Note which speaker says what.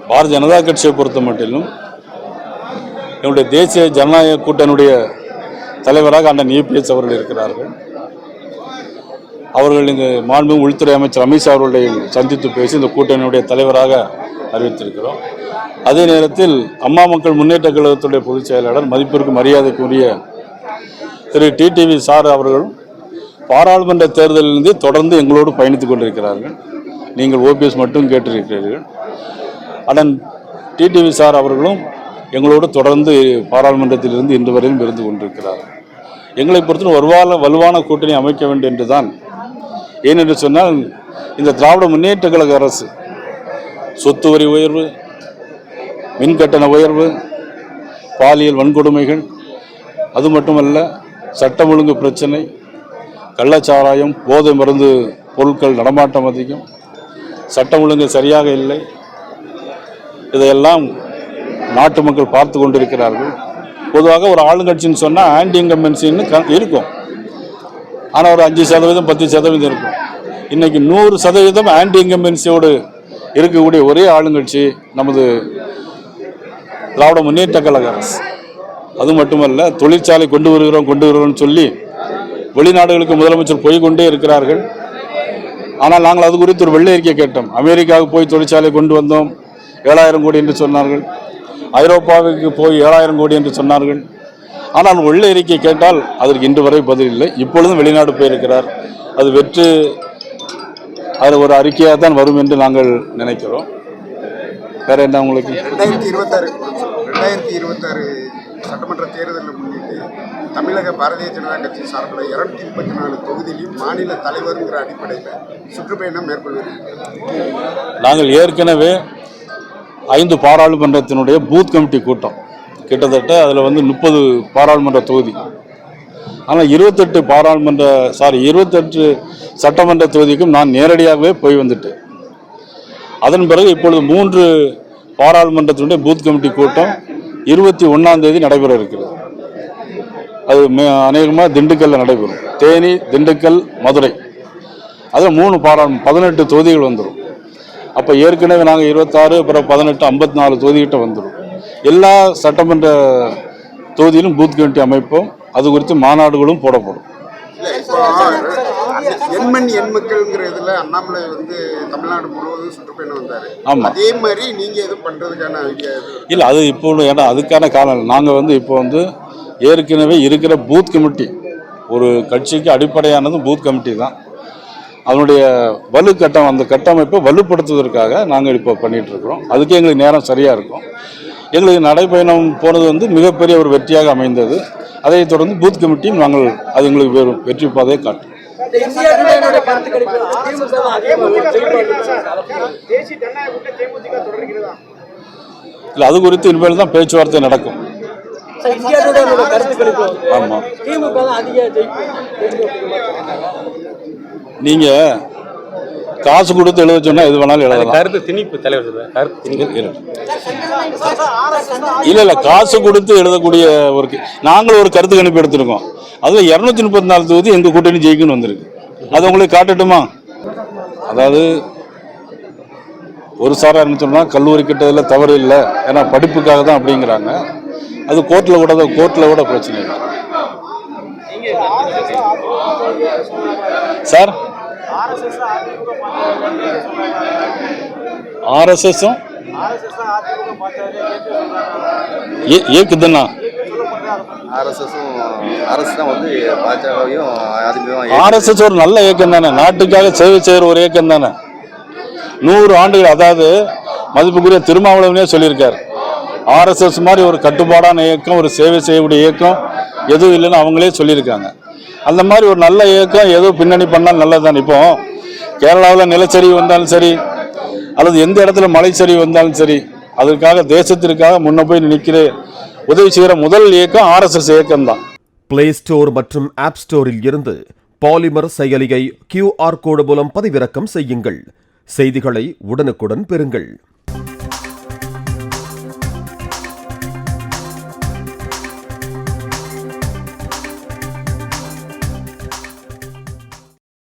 Speaker 1: பாரதிய ஜனதா கட்சியை பொறுத்த மட்டிலும் என்னுடைய தேசிய ஜனநாயக கூட்டணியுடைய தலைவராக அண்ணன் EPS அவர்கள் இருக்கிறார்கள். அவர்கள் இங்கு மாண்புமிகு உள்துறை அமைச்சர் அமித்ஷா அவர்களை சந்தித்து பேசி இந்த கூட்டணியுடைய தலைவராக அறிவித்திருக்கிறோம். அதே நேரத்தில் அம்மா மக்கள் முன்னேற்ற கழகத்துடைய பொதுச் செயலாளர் மதிப்பிற்கு மரியாதைக்குரிய திரு TTV சார் அவர்களும் பாராளுமன்ற தேர்தலிலிருந்து தொடர்ந்து எங்களோடு பயணித்துக் கொண்டிருக்கிறார்கள். நீங்கள் OPS மட்டும் கேட்டிருக்கிறீர்கள். அண்ணன் TTV சார் அவர்களும் எங்களோடு தொடர்ந்து பாராளுமன்றத்திலிருந்து இன்று வரையும் இருந்து கொண்டிருக்கிறார்கள். எங்களை பொறுத்தவரை வலுவான கூட்டணி அமைக்க வேண்டும் என்றுதான். ஏனென்று சொன்னால் இந்த திராவிட முன்னேற்ற கழக அரசு சொத்து வரி உயர்வு, மின்கட்டண உயர்வு, பாலியல் வன்கொடுமைகள், அது மட்டுமல்ல சட்டம் ஒழுங்கு பிரச்சனை, கள்ளச்சாராயம், போதை மருந்து பொருட்கள் நடமாட்டம் அதிகம், சட்டம் ஒழுங்கு சரியாக இல்லை. இதையெல்லாம் நாட்டு மக்கள் பார்த்து கொண்டிருக்கிறார்கள். பொதுவாக ஒரு ஆளுங்கட்சின்னு சொன்னால் ஆன்டி இன்கம்பன்சின்னு இருக்கும். ஆனால் ஒரு 5%, 10% இருக்கும். இன்னைக்கு 100% ஆன்டி இன்கம்பன்சியோடு இருக்கக்கூடிய ஒரே ஆளுங்கட்சி நமது திராவிட முன்னேற்ற கழக அரசு. அது மட்டுமல்ல, தொழிற்சாலை கொண்டு வருகிறோம்னு சொல்லி வெளிநாடுகளுக்கு முதலமைச்சர் போய் கொண்டே இருக்கிறார்கள். ஆனால் நாங்கள் அது குறித்து ஒரு வெள்ளை அறிக்கை கேட்டோம். அமெரிக்காவுக்கு போய் தொழிற்சாலை கொண்டு வந்தோம், 7,000 கோடி என்று சொன்னார்கள். ஐரோப்பாவுக்கு போய் 7,000 கோடி என்று சொன்னார்கள். ஆனால் வெள்ளை அறிக்கை கேட்டால் அதற்கு இன்று வரை பதில் இல்லை. இப்பொழுதும் வெளிநாடு போயிருக்கிறார். அது வெற்று, அது ஒரு அறிக்கையாக தான் வரும் என்று நாங்கள் நினைக்கிறோம். வேற என்ன உங்களுக்கு?
Speaker 2: 2026 சட்டமன்ற தேர்தலை முன்னிட்டு தமிழக பாரதிய ஜனதா கட்சி சார்பில் 234 தொகுதியிலும் மாநில தலைவருங்கிற அடிப்படையில் சுற்றுப்பயணம் மேற்கொள்வது.
Speaker 1: நாங்கள் ஏற்கனவே 5 பாராளுமன்றத்தினுடைய பூத் கமிட்டி கூட்டம், கிட்டத்தட்ட அதில் 30 பாராளுமன்ற தொகுதி. ஆனால் 28 சட்டமன்ற தொகுதிக்கும் நான் நேரடியாகவே போய் வந்துட்டேன். அதன் பிறகு இப்பொழுது 3 பாராளுமன்றத்தினுடைய பூத் கமிட்டி கூட்டம் 21ஆம் தேதி நடைபெற இருக்கிறது. அது அநேகமாக திண்டுக்கல்ல நடைபெறும். தேனி, திண்டுக்கல், மதுரை, அதில் 3 18 தொகுதிகள் வந்துடும். அப்போ ஏற்கனவே நாங்கள் 26, அப்புறம் 18, 54 தொகுதிகிட்ட வந்துடும். எல்லா சட்டமன்ற தொகுதியிலும் பூத் கமிட்டி அமைப்போம். அது குறித்து மாநாடுகளும் போடப்படும்.
Speaker 2: எண்மண் எண்மக்கள்ங்கிற இதில் அண்ணாமலை தமிழ்நாடு முழுவதும் சுற்றுப்பயணம் வந்தார்.
Speaker 1: ஆமாம்,
Speaker 2: அதே மாதிரி நீங்கள் எதுவும் பண்ணுறதுக்கான
Speaker 1: இல்லை. அது இப்போ ஏன்னா அதுக்கான காரணம் நாங்கள் இப்போ ஏற்கனவே இருக்கிற பூத் கமிட்டி, ஒரு கட்சிக்கு அடிப்படையானது பூத் கமிட்டி தான். அதனுடைய அந்த கட்டமைப்பை வலுப்படுத்துவதற்காக நாங்கள் இப்போ பண்ணிட்டு இருக்கிறோம். அதுக்கு எங்களுக்கு நேரம் சரியாக இருக்கும். எங்களுக்கு நடைப்பயணம் போனது மிகப்பெரிய ஒரு வெற்றியாக அமைந்தது. அதை தொடர்ந்து பூத் கமிட்டியும் நாங்கள் அது எங்களுக்கு வெற்றி பாதையை காட்டும். இல்லை, அது குறித்து இனிமேல் தான் பேச்சுவார்த்தை நடக்கும். ஆமாம், நீங்க காசு கொடுத்து எழுத சொன்னா எது வேணாலும் எழுதலாம்.
Speaker 3: கருத்து திணிப்பு தலைவர்
Speaker 1: இல்ல காசு கொடுத்து எழுதக்கூடிய நாங்களும் ஒரு கருத்து கணிப்பு எடுத்திருக்கோம். அதுல 234 தொகுதி எங்க கூட்டணி ஜெயிக்குன்னு வந்திருக்கு. அது உங்களுக்கு காட்டட்டுமா? அதாவது ஒரு சாரா என்ன சொன்னா, கல்லூரி கிட்டதுல தவறு இல்லை, ஏன்னா படிப்புக்காக தான் அப்படிங்கிறாங்க. அது கோர்ட்ல கூட பிரச்சனை இல்லை சார். ஆர்எஸ்எஸும் ஏக்குதுன்னா ஆர்எஸ்எஸ் ஒரு நல்ல இயக்கம் தானே, நாட்டுக்காக சேவை செய்யற ஒரு இயக்கம் தானே. 100 ஆண்டுகள், அதாவது மதிப்புக்குரிய திருமாவளவனே சொல்லியிருக்காரு, ஆர்எஸ்எஸ் மாதிரி ஒரு கட்டுப்பாடான இயக்கம், ஒரு சேவை செய்யக்கூடிய இயக்கம் எதுவும் இல்லைன்னு அவங்களே சொல்லியிருக்காங்க. அந்த மாதிரி ஒரு நல்ல இயக்கம் ஏதோ பின்னணி பண்ணால் நல்லதுதான். இப்போ கேரளாவில் நிலச்சரிவு வந்தாலும் சரி, அல்லது எந்த இடத்துல மலைச்சரிவு வந்தாலும் சரி, அதற்காக தேசத்திற்காக முன்ன போய் நிற்கிற உதவி செய்கிற முதல் இயக்கம் RSS இயக்கம் தான்.
Speaker 4: பிளே ஸ்டோர் மற்றும் ஆப் ஸ்டோரில் இருந்து பாலிமர் செயலியை QR கோடு மூலம் பதிவிறக்கம் செய்யுங்கள். செய்திகளை உடனுக்குடன் பெறுங்கள்.